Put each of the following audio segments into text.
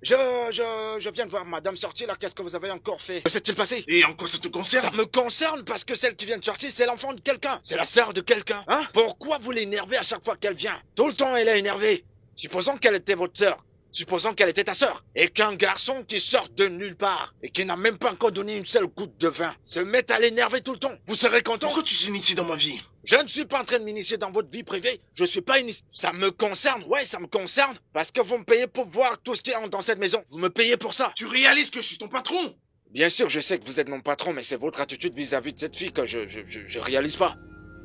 Je viens de voir madame sortir là, qu'est-ce que vous avez encore fait? Que s'est-il passé? Et en quoi ça te Ça concerne? me concerne parce que celle qui vient de sortir, c'est l'enfant de quelqu'un. C'est la sœur de quelqu'un. Hein? Pourquoi vous l'énervez à chaque fois qu'elle vient? Tout le temps, elle est énervée. Supposons qu'elle était votre sœur. Supposons qu'elle était ta sœur. Et qu'un garçon qui sort de nulle part et qui n'a même pas encore donné une seule goutte de vin se mette à l'énerver tout le temps. Vous serez content? Pourquoi tu t'inities dans ma vie? Je ne suis pas en train de m'initier dans votre vie privée. Je suis pas initié. Ça me concerne, ouais, ça me concerne. Parce que vous me payez pour voir tout ce qui est dans cette maison. Vous me payez pour ça. Tu réalises que je suis ton patron? Bien sûr, je sais que vous êtes mon patron, mais c'est votre attitude vis-à-vis de cette fille que je réalise pas.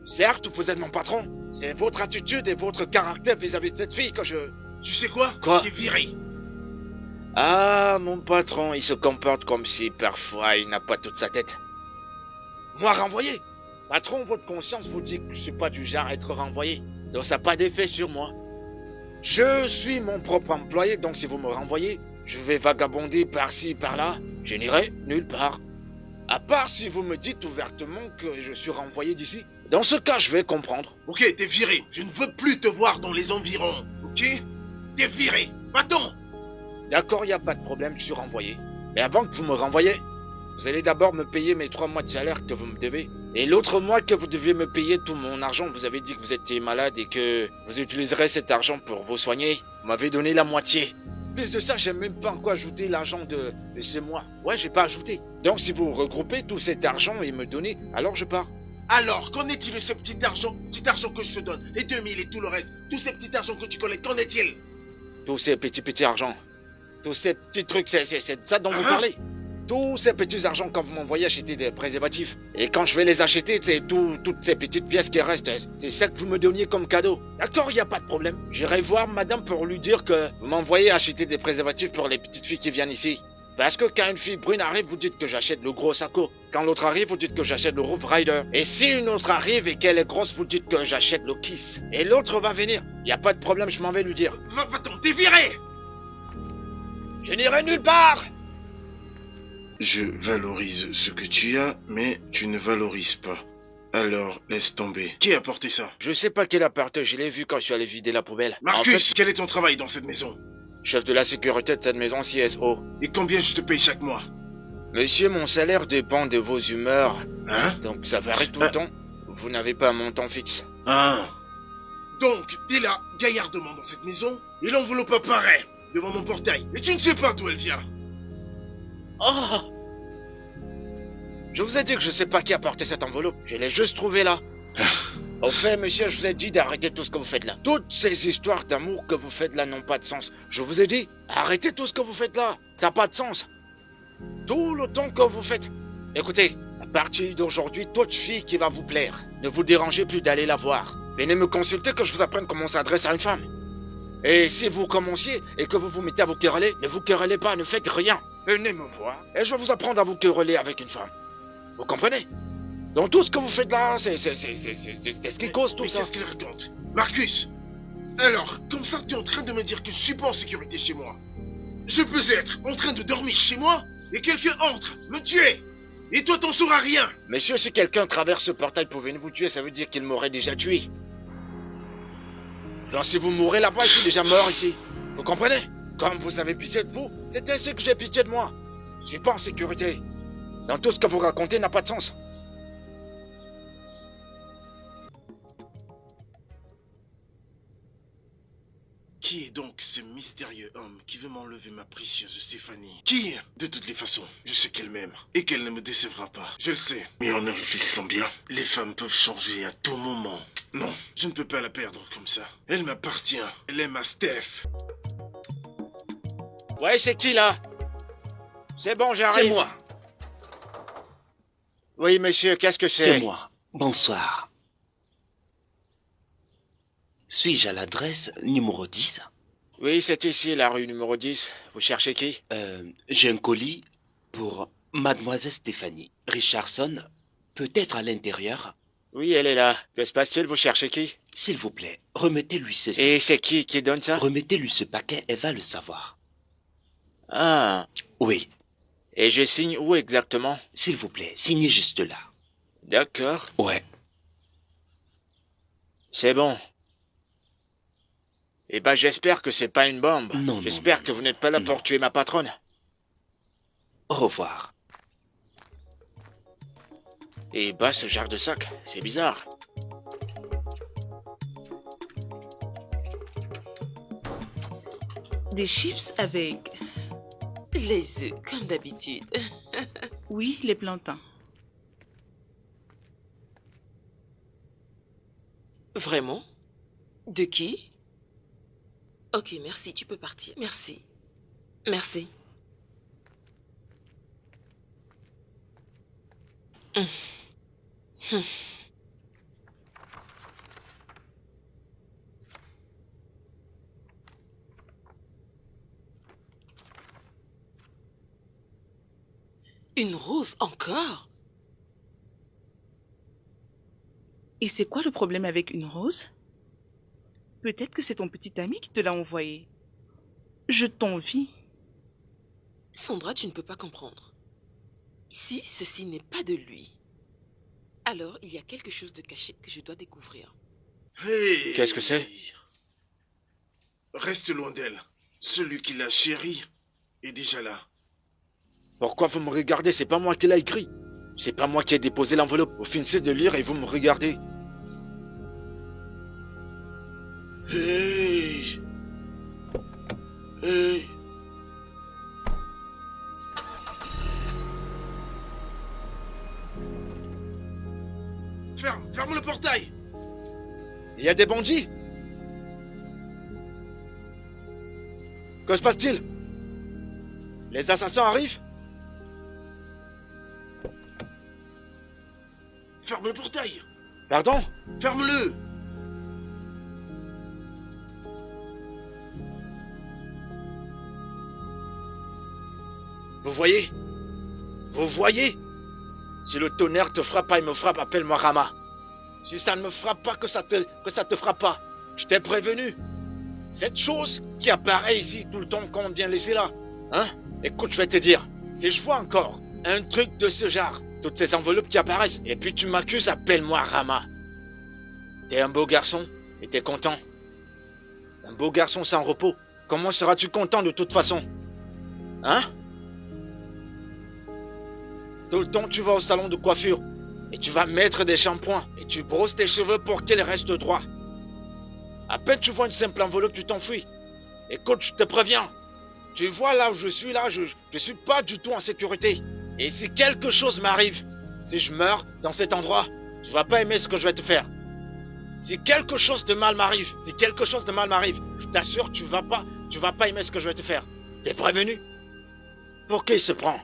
Certes, vous êtes mon patron. C'est votre attitude et votre caractère vis-à-vis de cette fille que je... Tu sais quoi? Quoi? T'es viré. Ah, mon patron, il se comporte comme si parfois il n'a pas toute sa tête. Moi, renvoyé? Patron, votre conscience vous dit que je suis pas du genre à être renvoyé. Donc ça n'a pas d'effet sur moi. Je suis mon propre employé, donc si vous me renvoyez, je vais vagabonder par-ci, par-là. Je n'irai nulle part. À part si vous me dites ouvertement que je suis renvoyé d'ici. Dans ce cas, je vais comprendre. Ok, t'es viré. Je ne veux plus te voir dans les environs. Ok? T'es viré. Va-t'en. D'accord, il n'y a pas de problème, je suis renvoyé. Mais avant que vous me renvoyez, vous allez d'abord me payer mes 3 mois de salaire que vous me devez. Et l'autre mois que vous deviez me payer tout mon argent, vous avez dit que vous étiez malade et que vous utiliserez cet argent pour vous soigner. Vous m'avez donné la moitié. Plus de ça, j'ai même pas encore ajouté l'argent de ces mois. Ouais, j'ai pas ajouté. Donc si vous regroupez tout cet argent et me donnez, alors je pars. Alors, qu'en est-il de ce petit argent que je te donne? Les 2000 et tout le reste. Tous ces petits argents que tu collectes, qu'en est-il? Tous ces petits argents. Tous ces petits trucs, c'est de ça dont vous parlez. Tous ces petits argents quand vous m'envoyez acheter des préservatifs. Et quand je vais les acheter, c'est toutes ces petites pièces qui restent. C'est ça que vous me donniez comme cadeau. D'accord, il n'y a pas de problème. J'irai voir madame pour lui dire que vous m'envoyez acheter des préservatifs pour les petites filles qui viennent ici. Parce que quand une fille brune arrive, vous dites que j'achète le gros Sacco. Quand l'autre arrive, vous dites que j'achète le Rough Rider. Et si une autre arrive et qu'elle est grosse, vous dites que j'achète le Kiss. Et l'autre va venir. Il n'y a pas de problème, je m'en vais lui dire. Va-t'en, t'es viré. Je n'irai nulle part. Je valorise ce que tu as, mais tu ne valorises pas. Alors, laisse tomber. Qui a porté ça? Je sais pas quel appart, je l'ai vu quand je suis allé vider la poubelle. Marcus, En fait, quel est ton travail dans cette maison? chef de la sécurité de cette maison CSO. Et combien je te paye chaque mois? Monsieur, mon salaire dépend de vos humeurs. Hein? Donc ça varie tout le temps. Vous n'avez pas un montant fixe. Ah. Donc, t'es là, gaillardement dans cette maison, et l'enveloppe apparaît devant mon portail. Et tu ne sais pas d'où elle vient. Oh! Je vous ai dit que je sais pas qui a porté cette enveloppe. Je l'ai juste trouvée là. Au fait, monsieur, je vous ai dit d'arrêter tout ce que vous faites là. Toutes ces histoires d'amour que vous faites là n'ont pas de sens. Je vous ai dit, arrêtez tout ce que vous faites là. Ça n'a pas de sens. Tout le temps que vous faites. Écoutez, à partir d'aujourd'hui, toute fille qui va vous plaire, ne vous dérangez plus d'aller la voir. Venez me consulter que je vous apprenne comment on s'adresse à une femme. Et si vous commenciez et que vous vous mettez à vous quereller, ne vous querellez pas, ne faites rien. Venez me voir et je vais vous apprendre à vous quereller avec une femme. Vous comprenez? Donc tout ce que vous faites là, c'est ce qui cause tout Mais ça. qu'est-ce qu'il raconte? Marcus! Alors, comme ça, tu es en train de me dire que je suis pas en sécurité chez moi. Je peux être en train de dormir chez moi et quelqu'un entre, me tuer. Et toi, t'en sauras rien. Monsieur, si quelqu'un traverse ce portail pour venir vous tuer, ça veut dire qu'il m'aurait déjà tué. Alors si vous mourrez là-bas, je suis déjà mort ici. Vous comprenez? Comme vous avez pitié de vous, c'est ainsi que j'ai pitié de moi. Je suis pas en sécurité. Donc tout ce que vous racontez n'a pas de sens. Qui est donc ce mystérieux homme qui veut m'enlever ma précieuse Stéphanie? Qui? De toutes les façons, je sais qu'elle m'aime et qu'elle ne me décevra pas. Je le sais. Mais en y réfléchissant bien, les femmes peuvent changer à tout moment. Non, je ne peux pas la perdre comme ça. Elle m'appartient. Elle est ma Steph. Ouais, c'est qui là? C'est bon, j'arrive. C'est moi. Oui, monsieur, qu'est-ce que c'est? C'est moi. Bonsoir. Suis-je à l'adresse numéro 10? Oui, c'est ici, la rue numéro 10. Vous cherchez qui? J'ai un colis pour Mademoiselle Stéphanie. Richardson, peut-être à l'intérieur? Oui, elle est là. Que se passe-t-il? Vous cherchez qui? S'il vous plaît, remettez-lui ceci. Et c'est qui donne ça? Remettez-lui ce paquet, elle va le savoir. Ah. Oui, Et je signe où exactement? s'il vous plaît, signez juste là. D'accord. Ouais. C'est bon. Eh ben, j'espère que c'est pas une bombe. Non, J'espère non, que vous n'êtes pas là pour tuer ma patronne. Au revoir. Et bah, ce genre de sac, c'est bizarre. Des chips avec... Les œufs, comme d'habitude. Oui, les plantains. Vraiment? De qui? Ok, merci, tu peux partir. Merci. Merci. Une rose encore? Et c'est quoi le problème avec une rose? Peut-être que c'est ton petit ami qui te l'a envoyé. Je t'envie. Sandra, tu ne peux pas comprendre. Si ceci n'est pas de lui, alors il y a quelque chose de caché que je dois découvrir. Hey! Qu'est-ce que c'est? Reste loin d'elle. Celui qui l'a chérie est déjà là. Pourquoi vous me regardez? C'est pas moi qui l'ai écrit. C'est pas moi qui ai déposé l'enveloppe. Vous finissez de lire et vous me regardez. Hey! Hey! Ferme le portail! Il y a des bandits. Que se passe-t-il? Les assassins arrivent? Ferme le portail! Pardon? Ferme-le! Vous voyez? Vous voyez? Si le tonnerre te frappe pas, il me frappe, appelle-moi Rama. Si ça ne me frappe pas, que ça te frappe pas. Je t'ai prévenu. Cette chose qui apparaît ici tout le temps qu'on me vient laisser là. Hein? Écoute, je vais te dire. Si je vois encore un truc de ce genre, toutes ces enveloppes qui apparaissent, et puis tu m'accuses, appelle-moi Rama. T'es un beau garçon, et t'es content. Un beau garçon sans repos. Comment seras-tu content de toute façon? Hein? Tout le temps, tu vas au salon de coiffure et tu vas mettre des shampoings et tu brosses tes cheveux pour qu'ils restent droits. À peine tu vois une simple enveloppe, tu t'enfuis. Écoute, je te préviens. Tu vois là où je suis là, je suis pas du tout en sécurité. Et si quelque chose m'arrive, si je meurs dans cet endroit, tu vas pas aimer ce que je vais te faire. Si quelque chose de mal m'arrive, je t'assure, tu vas pas aimer ce que je vais te faire. T'es prévenu? Pour qui il se prend?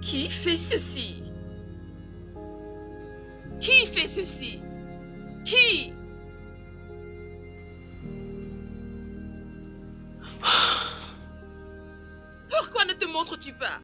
Qui fait ceci? Qui fait ceci? Qui? Pourquoi ne te montres-tu pas?